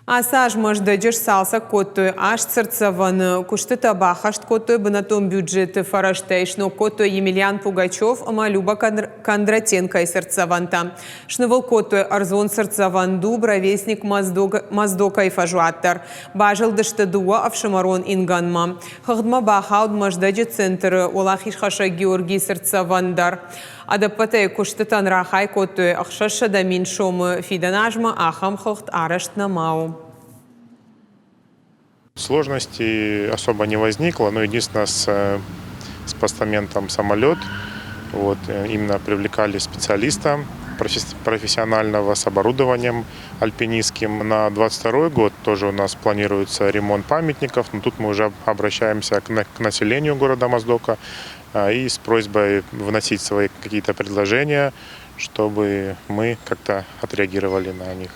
Асаж мождыдеш салса коттой аш церцеван куштыта бахашт коттой бынатом бюджеты фараштейшно коттой Емельян Пугачев ама Люба Кондратенко и сердцеванта. Шнывал коттой арзон сердцеванду бровесник Маздока и фажуаттар. Бажал дыштадуа авшамарон инганма. Хагдма бахауд мождыдж центр Олахиш хаша Георгий сердцевандар. Адаппатай куштытан рахай коттой ахшаша дамин шом фиданажма ахам хохт арешт намау. Сложностей особо не возникло, но единственное с постаментом самолет. Вот, именно привлекали специалиста профессионального с оборудованием альпинистским. На 2022 год тоже у нас планируется ремонт памятников, но тут мы уже обращаемся к населению города Моздока и с просьбой вносить свои какие-то предложения, чтобы мы как-то отреагировали на них.